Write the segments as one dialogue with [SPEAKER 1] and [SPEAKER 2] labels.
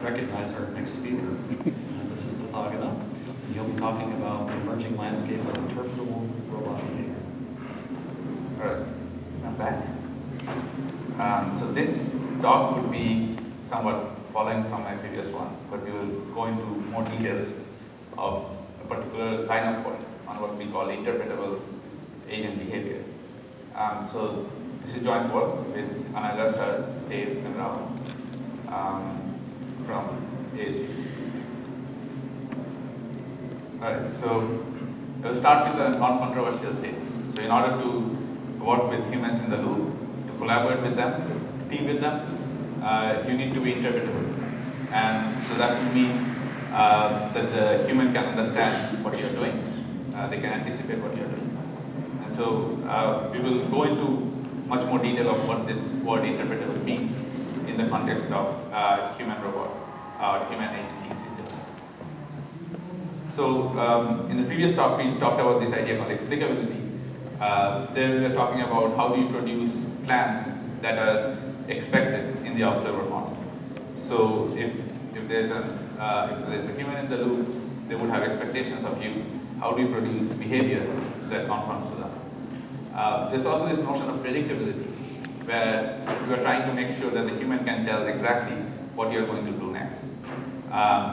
[SPEAKER 1] recognize our next speaker. This is Tathagata, and he'll be talking about the emerging landscape of interpretable robot behavior.
[SPEAKER 2] All right, I'm back. So this talk would be somewhat following from my previous one, but we will go into more details of a particular line of work on what we call interpretable agent behavior. So this is joint work with Anila sir, Dave, and Rahul from ASU. Alright, so we'll start with a non-controversial statement. So in order to work with humans in the loop, to collaborate with them, to team with them, you need to be interpretable. And so that would mean that the human can understand what you're doing, they can anticipate what you're doing. And so we will go into much more detail of what this word interpretable means in the context of human-robot or human agent teams in general. So in the previous talk, we talked about this idea called explicability. There we were talking about how do you produce plans that are expected in the observer model. So if there's a human in the loop, they would have expectations of you. How do you produce behavior that conforms to them? There's also this notion of predictability, where you are trying to make sure that the human can tell exactly what you're going to do next.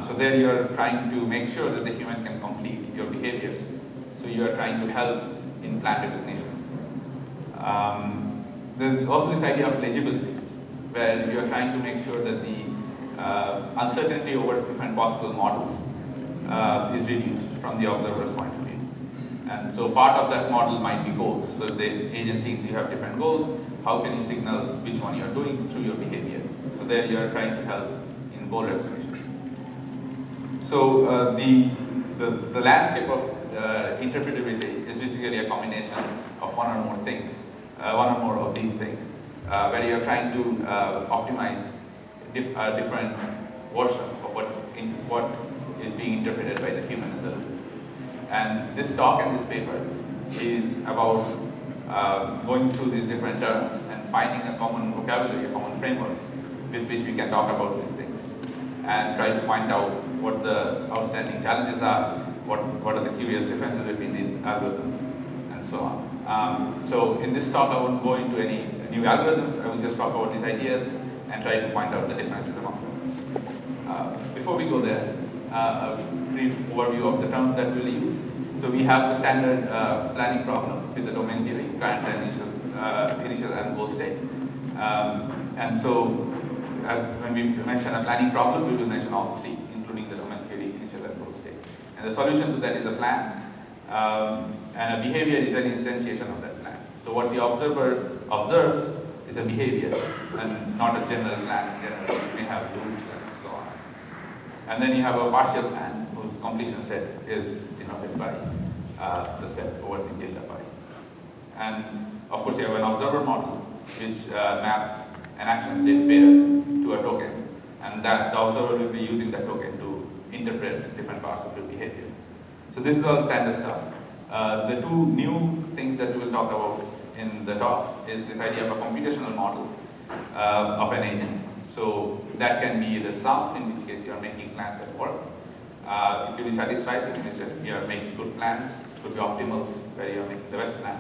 [SPEAKER 2] So there you are trying to make sure that the human can complete your behaviors. So you are trying to help in plan recognition. There's also this idea of legibility, where you are trying to make sure that the uncertainty over different possible models is reduced from the observer's point of view. And so part of that model might be goals. So if the agent thinks you have different goals, how can you signal which one you are doing through your behavior? So there you are trying to help in goal recognition. So the landscape of interpretability is basically a combination of one or more things, one or more of these things, where you are trying to optimize different version of what is being interpreted by the human in the loop. And this talk and this paper is about going through these different terms and finding a common vocabulary, a common framework with which we can talk about these things and try to find out what the outstanding challenges are, what are the curious differences between these algorithms, and so on. So in this talk, I won't go into any new algorithms. I will just talk about these ideas and try to find out the differences among them. Before we go there, a brief overview of the terms that we'll use. So we have the standard planning problem with the domain theory, current and initial and goal state. And so as when we mention a planning problem, we will mention all three, including the domain theory, initial and goal state. And the solution to that is a plan, and a behavior is an instantiation of that plan. So what the observer observes is a behavior and not a general plan. Generally, you may have loops and so on. And then you have a partial plan whose completion set is denoted by the set over the delta pi. And of course, you have an observer model which maps an action state pair to a token, and that the observer will be using that token to interpret different parts of your behavior. So this is all standard stuff. The two new things that we will talk about in the talk is this idea of a computational model of an agent. So that can be either sum, in which case you are making plans that work. It will be satisfied, in which you are making good plans. It could be optimal, where you are making the best plan.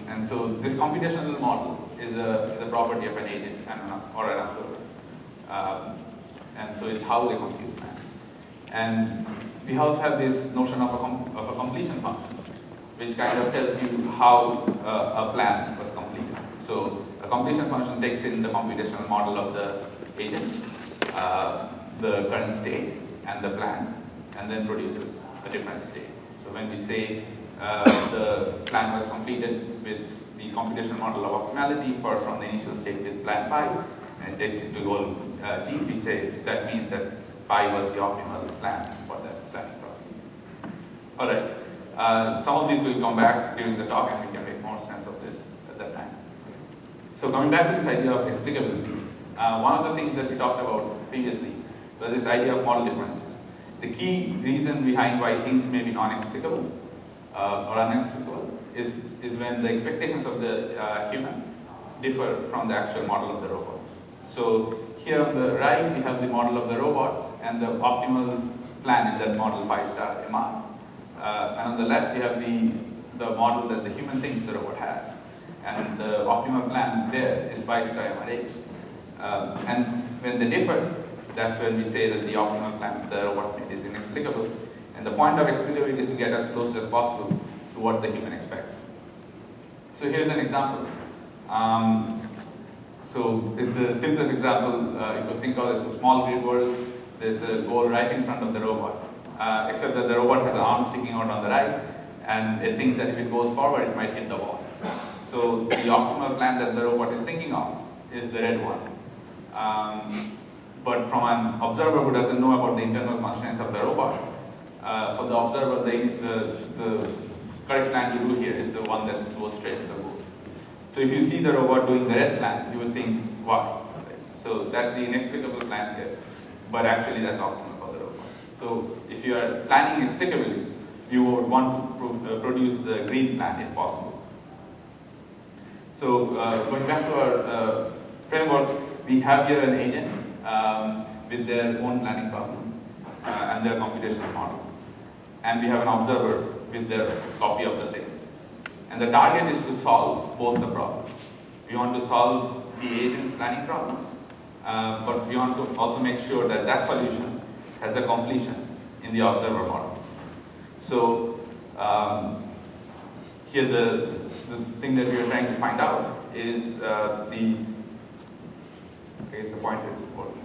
[SPEAKER 2] And so this computational model is a property of an agent or an observer. And so it's how they compute plans. And we also have this notion of a completion function, which kind of tells you how a plan was completed. So a completion function takes in the computational model of the agent, the current state, and the plan, and then produces a different state. So when we say the plan was completed with the computational model of optimality from the initial state with plan pi, and it takes it to goal G, we say that means that pi was the optimal plan for that planning problem. All right. Some of these will come back during the talk, and we can make more sense of this at that time. So coming back to this idea of explicability, one of the things that we talked about previously was this idea of model differences. The key reason behind why things may be non-explicable or unexplicable is when the expectations of the human differ from the actual model of the robot. So here on the right, we have the model of the robot and the optimal plan in that model 5-star MR. And on the left, we have the model that the human thinks the robot has. And the optimal plan there is 5-star MRH. And when they differ, that's when we say that the optimal plan the robot made is inexplicable. And the point of explicability is to get as close as possible to what the human expects. So here's an example. So it's the simplest example you could think of as a small grid world. There's a goal right in front of the robot, except that the robot has an arm sticking out on the right, and it thinks that if it goes forward, it might hit the wall. So the optimal plan that the robot is thinking of is the red one. But from an observer who doesn't know about the internal constraints of the robot, for the observer, the correct plan to do here is the one that goes straight to the goal. So if you see the robot doing the red plan, you would think, wow. So that's the inexplicable plan here. But actually, that's optimal for the robot. So if you are planning explicably, you would want to produce the green plan if possible. So going back to our framework, we have here an agent with their own planning problem and their computational model. And we have an observer with their copy of the same. And the target is to solve both the problems. We want to solve the agent's planning problem, but we want to also make sure that that solution has a completion in the observer model. So here the thing that we are trying to find out is the pointer is important.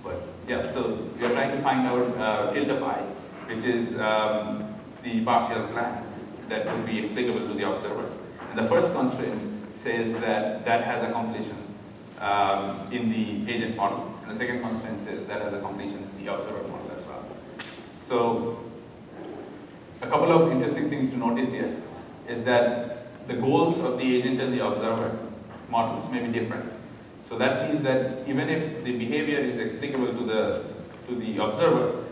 [SPEAKER 2] But yeah, so we are trying to find out tilde pi, which is the partial plan that would be explicable to the observer. And the first constraint says that that has a completion in the agent model. And the second constraint says that has a completion in the observer model as well. So a couple of interesting things to notice here is that the goals of the agent and the observer models may be different. So that means that even if the behavior is explicable to the observer,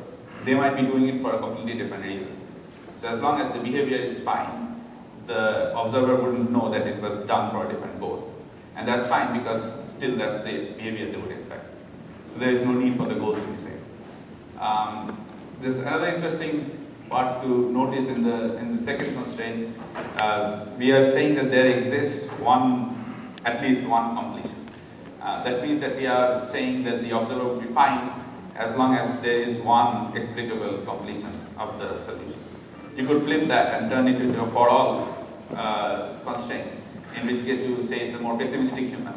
[SPEAKER 2] they might be doing it for a completely different reason. So as long as the behavior is fine, the observer wouldn't know that it was done for a different goal. And that's fine because still that's the behavior they would expect. So there is no need for the goals to be same. There's another interesting part to notice in the second constraint. We are saying that there exists at least one completion. That means that we are saying that the observer will be fine as long as there is one explicable completion of the solution. You could flip that and turn it into a for all constraint, in which case you will say it's a more pessimistic human,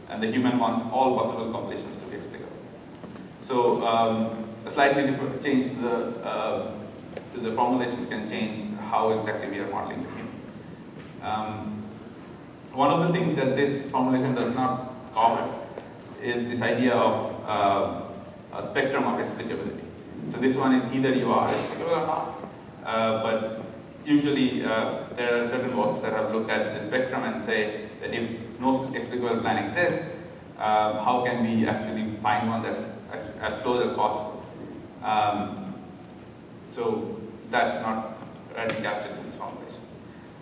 [SPEAKER 2] and the human wants all possible completions to be explicable. So a slightly different change to the formulation can change how exactly we are modeling the human. One of the things that this formulation does not cover is this idea of a spectrum of explicability. So this one is either you are explicable or not. But usually there are certain works that have looked at the spectrum and say that if no explicable plan exists, how can we actually find one that's as close as possible? So that's not already captured in this formulation.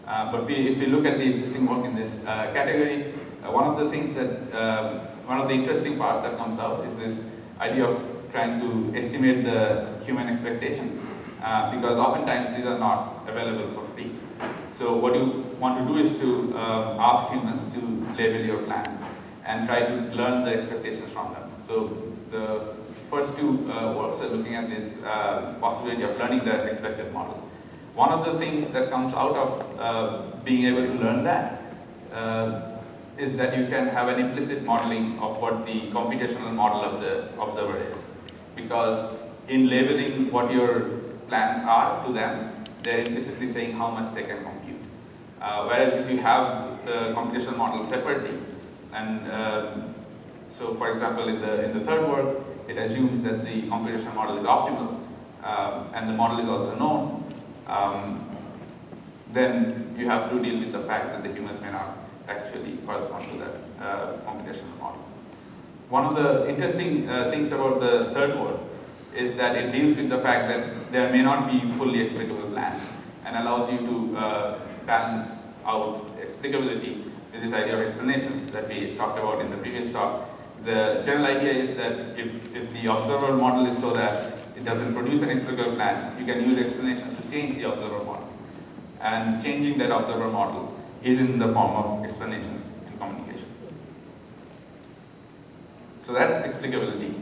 [SPEAKER 2] But if we look at the existing work in this category, one of the interesting parts that comes out is this idea of trying to estimate the human expectation. Because oftentimes these are not available for free. So what you want to do is to ask humans to label your plans and try to learn the expectations from them. So the first two works are looking at this possibility of learning the expected model. One of the things that comes out of being able to learn that is that you can have an implicit modeling of what the computational model of the observer is. Because in labeling what your plans are to them, they're implicitly saying how much they can compute. Whereas if you have the computational model separately, and so for example in the third work, it assumes that the computational model is optimal, and the model is also known, then you have to deal with the fact that the humans may not actually correspond to that computational model. One of the interesting things about the third work is that it deals with the fact that there may not be fully explicable plans and allows you to balance out explicability with this idea of explanations that we talked about in the previous talk, The general idea is that if the observer model is so that it doesn't produce an explicable plan, you can use explanations to change the observer model. And changing that observer model is in the form of explanations in communication. So that's explicability.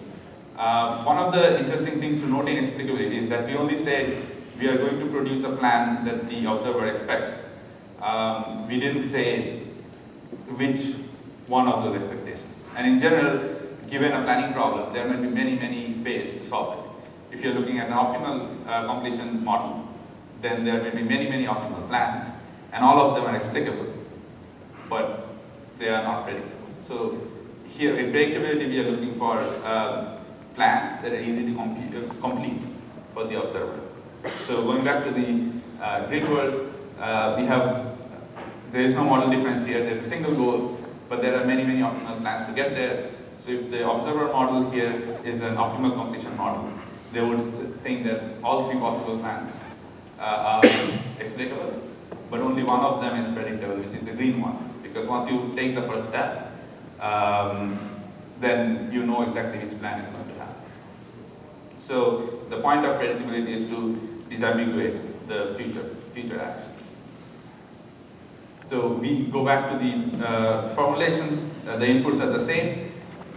[SPEAKER 2] One of the interesting things to note in explicability is that we only said we are going to produce a plan that the observer expects. We didn't say which one of those expectations. And in general, given a planning problem, there may be many, many ways to solve it. If you're looking at an optimal completion model, then there may be many, many optimal plans, and all of them are explicable, but they are not predictable. So here, in predictability, we are looking for plans that are easy to complete for the observer. So going back to the grid world, there is no model difference here. There's a single goal, but there are many, many optimal plans to get there. So if the observer model here is an optimal completion model, they would think that all three possible plans are explicable, but only one of them is predictable, which is the green one. Because once you take the first step, then you know exactly which plan is going to happen. So the point of predictability is to disambiguate the future actions. So we go back to the formulation, the inputs are the same,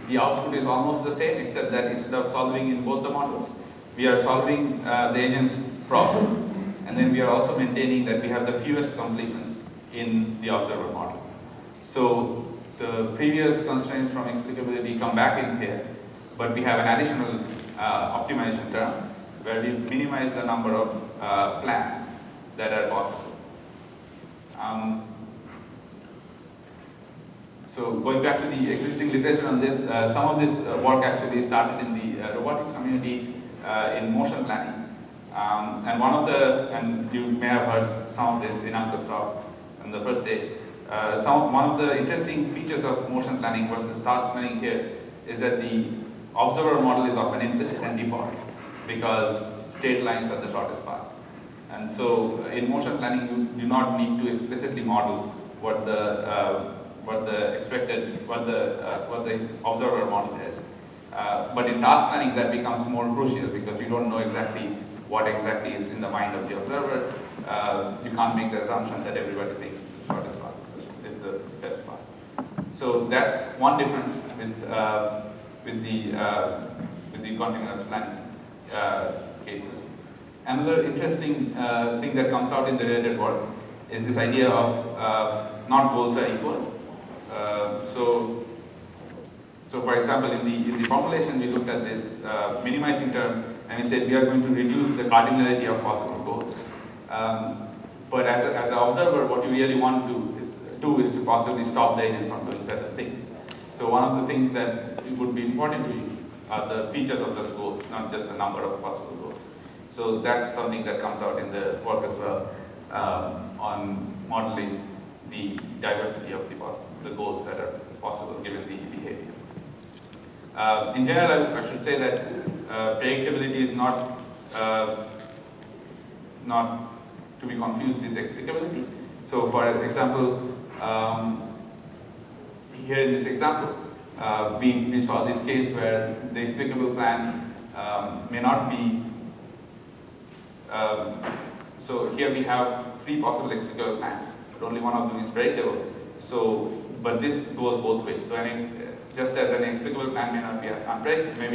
[SPEAKER 2] the output is almost the same, except that instead of solving in both the models, we are solving the agent's problem. And then we are also maintaining that we have the fewest completions in the observer model. So the previous constraints from explicability come back in here, but we have an additional optimization term where we minimize the number of plans that are possible. So going back to the existing literature on this, some of this work actually started in the robotics community in motion planning. And you may have heard some of this in Uncle's talk on the first day. One of the interesting features of motion planning versus task planning here is that the observer model is often implicit and default because straight lines are the shortest paths. And so in motion planning, you do not need to explicitly model what the observer model is. But in task planning, that becomes more crucial because you don't know exactly what exactly is in the mind of the observer. You can't make the assumption that everybody thinks the shortest path is the best path. So that's one difference with the continuous planning cases. Another interesting thing that comes out in the related work is this idea of not goals are equal. So for example, in the formulation, we looked at this minimizing term, and we said we are going to reduce the cardinality of possible goals. But as an observer, what you really want to do is to possibly stop the agent from doing certain things. So one of the things that would be important to you are the features of those goals, not just the number of possible goals. So that's something that comes out in the work as well on modeling the diversity of the goals that are possible given the behavior. In general, I should say that predictability is not to be confused with explicability. So for example, here in this example, we saw this case where the explicable plan may not be, so here we have three possible explicable plans, but only one of them is predictable. So, but this goes both ways. So just as an explicable plan may not be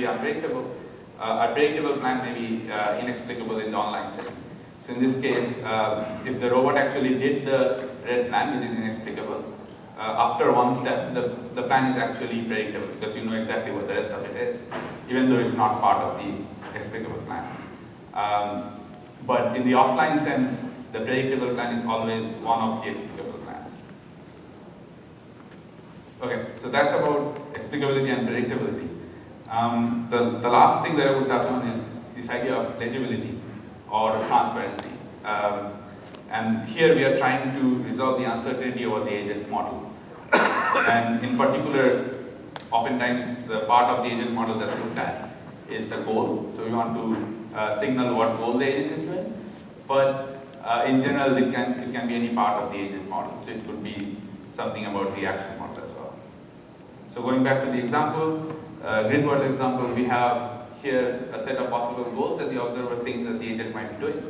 [SPEAKER 2] unpredictable, a predictable plan may be inexplicable in the online setting. So in this case, if the robot actually did the red plan, which is inexplicable, after one step, the plan is actually predictable because you know exactly what the rest of it is, even though it's not part of the explicable plan. But in the offline sense, the predictable plan is always one of the explicable plans. Okay, so that's about explicability and predictability. The last thing that I would touch on is this idea of legibility or transparency. And here we are trying to resolve the uncertainty over the agent model. And in particular, oftentimes the part of the agent model that's looked at is the goal. So we want to signal what goal the agent is doing. But in general, it can be any part of the agent model. So it could be something about the action model as well. So going back to the example, grid world example, we have here a set of possible goals that the observer thinks that the agent might be doing.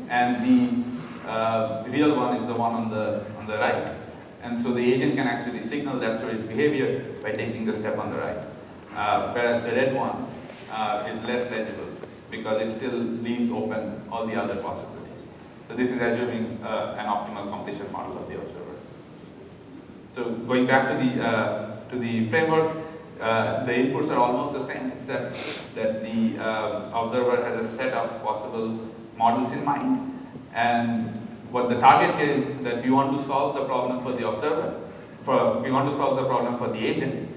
[SPEAKER 2] And the real one is the one on the right. And so the agent can actually signal that through its behavior by taking the step on the right. Whereas the red one is less legible because it still leaves open all the other possibilities. So this is assuming an optimal completion model of the observer. So going back to the framework, the inputs are almost the same, except that the observer has a set of possible models in mind. And what the target here is that we want to solve the problem for the observer, we want to solve the problem for the agent,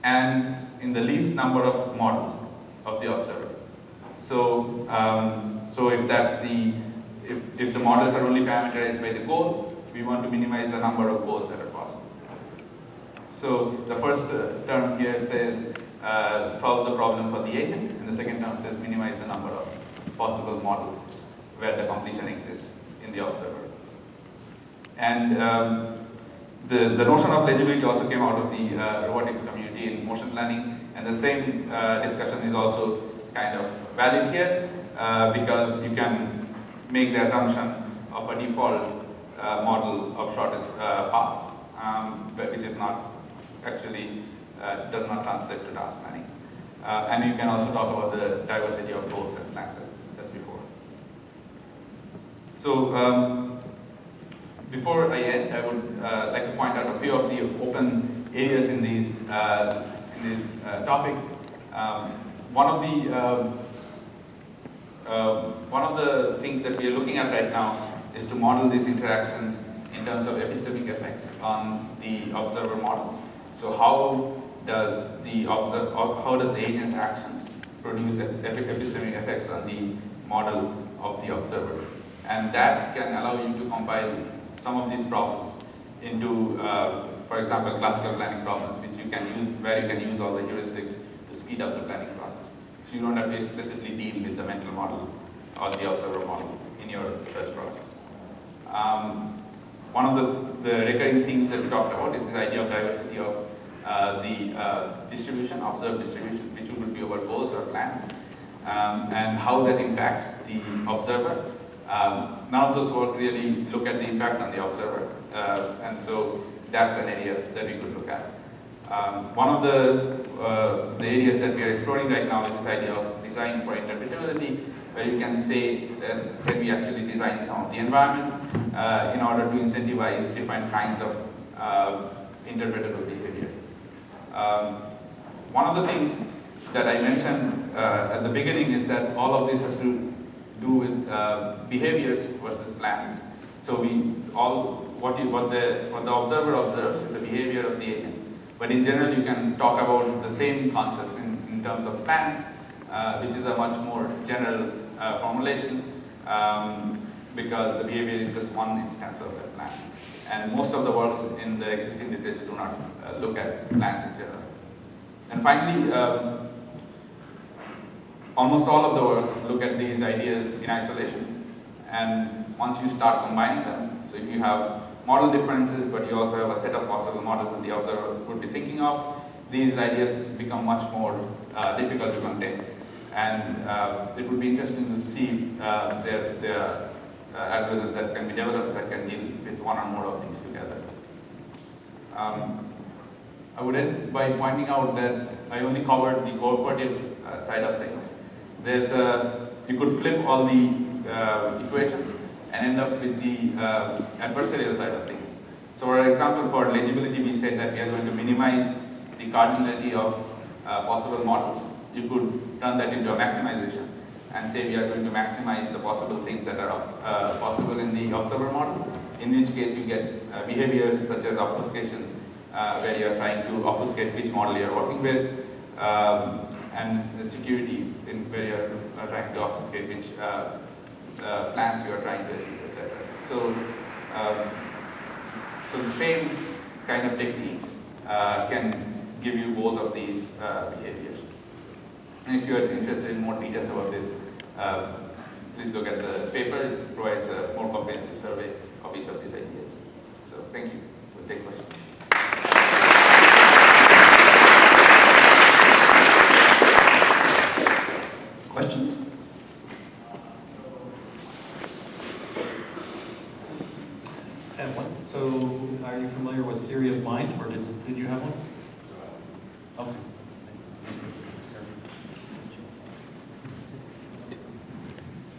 [SPEAKER 2] and in the least number of models of the observer. So, so if the models are only parameterized by the goal, we want to minimize the number of goals that are possible. So the first term here says solve the problem for the agent, and the second term says minimize the number of possible models where the completion exists in the observer. And the notion of legibility also came out of the robotics community in motion planning, and the same discussion is also kind of valid here because you can make the assumption of a default model of shortest paths, which is not actually does not translate to task planning. And you can also talk about the diversity of goals and plans as before. So before I end, I would like to point out a few of the open areas in these topics. One of the things that we are looking at right now is to model these interactions in terms of epistemic effects on the observer model. So how does the agent's actions produce epistemic effects on the model of the observer? And that can allow you to compile some of these problems into, for example, classical planning problems, which you can use, where you can use all the heuristics to speed up the planning process. So you don't have to explicitly deal with the mental model or the observer model in your search process. One of the recurring themes that we talked about is this idea of diversity of the distribution, observed distribution, which would be our goals or plans, and how that impacts the observer. None of those work really look at the impact on the observer, and so that's an area that we could look at. One of the areas that we are exploring right now is this idea of design for interpretability, where you can say that can we actually design some of the environment in order to incentivize different kinds of interpretable behavior. One of the things that I mentioned at the beginning is that all of this has to do with behaviors versus plans. So what the observer observes is the behavior of the agent. But in general, you can talk about the same concepts in terms of plans, which is a much more general formulation because the behavior is just one instance of a plan. And most of the works in the existing literature do not look at plans in general. And finally, almost all of the works look at these ideas in isolation. And once you start combining them, so if you have model differences, but you also have a set of possible models that the observer would be thinking of, these ideas become much more difficult to contain. And it would be interesting to see there are algorithms that can be developed that can deal with one or more of these together. I would end by pointing out that I only covered the cooperative side of things. You could flip all the equations and end up with the adversarial side of things. So for example, for legibility, we said that we are going to minimize the cardinality of possible models. You could turn that into a maximization and say we are going to maximize the possible things that are possible in the observer model, in which case you get behaviors such as obfuscation, where you are trying to obfuscate which model you are working with, and the security where you are trying to obfuscate which plans you are trying to achieve, etc. So, so the same kind of techniques can give you both of these behaviors. And if you are interested in more details about this, please look at the paper. It provides a more comprehensive survey of each of these ideas. So thank you. We'll take questions.
[SPEAKER 1] theory of mind, or did you have one? Okay.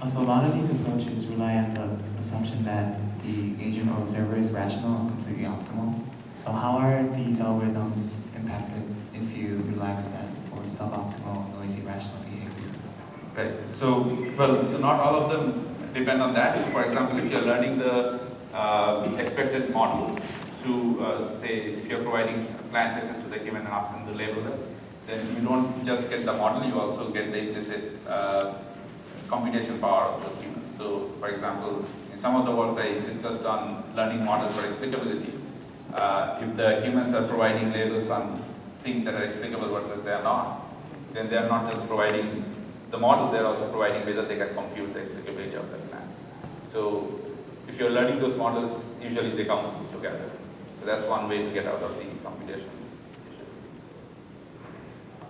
[SPEAKER 3] So a lot of these approaches rely on the assumption that the agent or observer is rational and completely optimal. So how are these algorithms impacted if you relax that for suboptimal, noisy, rational behavior?
[SPEAKER 2] Right. So not all of them depend on that. For example, if you're learning the expected model to say, if you're providing client faces to the human and asking to label them, then you don't just get the model, you also get the implicit computation power of those humans. So, for example, in some of the works I discussed on learning models for explicability, if the humans are providing labels on things that are explicable versus they are not, then they are not just providing the model, they are also providing whether they can compute the explicability of that plan. So, if you're learning those models, usually they come together. So that's one way to get out of the computation issue.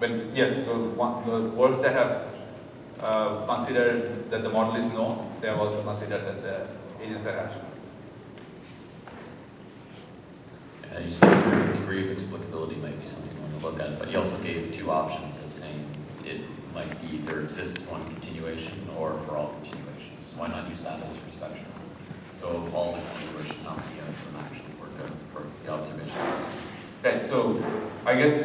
[SPEAKER 2] But yes, so the works that have considered that the model is known, they have also considered that the agents are rational.
[SPEAKER 4] You said the degree of explicability might be something you want to look at, but you also gave two options of saying it might be there exists one continuation or for all continuations. Why not use that as your spectrum? So of all the continuations, how many of them actually work out for the observations you've seen?
[SPEAKER 2] Right, so I guess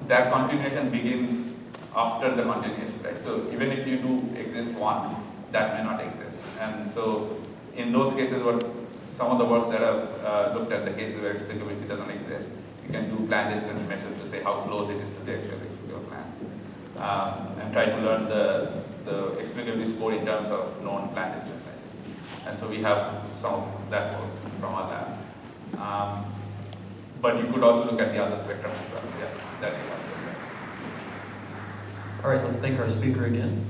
[SPEAKER 2] that continuation begins after the continuation, right? So even if you do exist one, that may not exist. And so in those cases, what some of the works that have looked at the cases where explicability doesn't exist, you can do plan distance measures to say how close it is to the actual explicable plans. And try to learn the explicability score in terms of known plan distance measures. And so we have some of that work from our lab. But you could also look at the other spectrum as well. Yeah, that you have to look at.
[SPEAKER 1] All right, let's thank our speaker again.